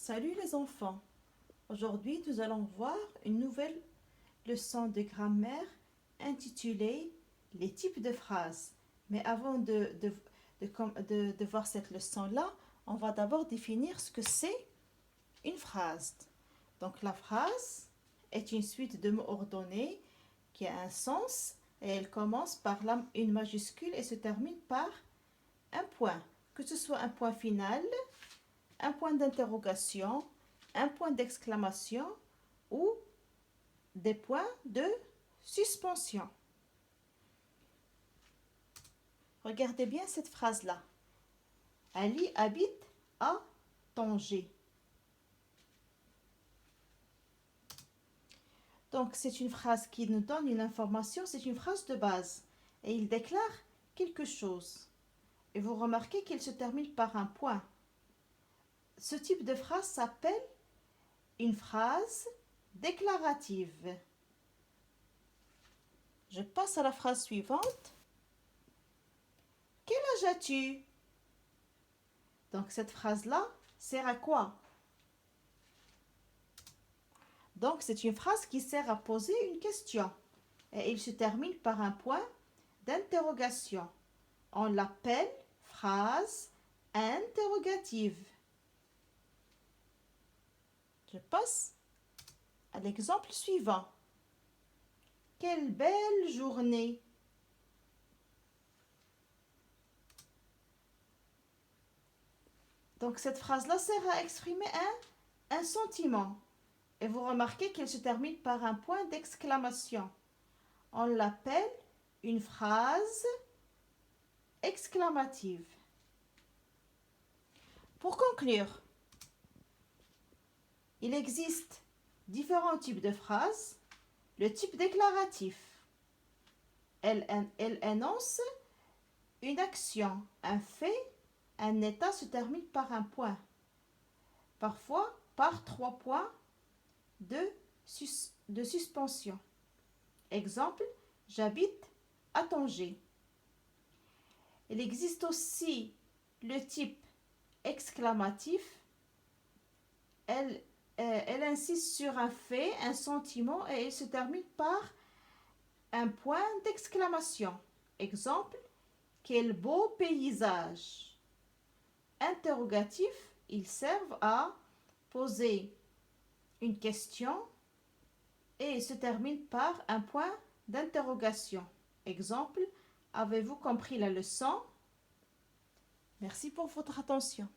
Salut les enfants! Aujourd'hui, nous allons voir une nouvelle leçon de grammaire intitulée Les types de phrases. Mais avant de voir cette leçon-là, on va d'abord définir ce que c'est une phrase. Donc la phrase est une suite de mots ordonnés qui a un sens et elle commence par une majuscule et se termine par un point, que ce soit un point final, un point d'interrogation, un point d'exclamation ou des points de suspension. Regardez bien cette phrase-là. Ali habite à Tanger. Donc c'est une phrase qui nous donne une information, c'est une phrase de base. Et il déclare quelque chose. Et vous remarquez qu'il se termine par un point. Ce type de phrase s'appelle une phrase déclarative. Je passe à la phrase suivante. Quel âge as-tu? Donc cette phrase-là sert à quoi? Donc c'est une phrase qui sert à poser une question. Et il se termine par un point d'interrogation. On l'appelle phrase interrogative. Je passe à l'exemple suivant. Quelle belle journée! Donc cette phrase-là sert à exprimer un sentiment. Et vous remarquez qu'elle se termine par un point d'exclamation. On l'appelle une phrase exclamative. Pour conclure, il existe différents types de phrases. Le type déclaratif, elle énonce une action, un fait, un état se termine par un point. Parfois par 3 points de suspension. Exemple, j'habite à Tanger. Il existe aussi le type exclamatif. Elle insiste sur un fait, un sentiment et elle se termine par un point d'exclamation. Exemple, quel beau paysage. Interrogatif, ils servent à poser une question et se termine par un point d'interrogation. Exemple, avez-vous compris la leçon? Merci pour votre attention.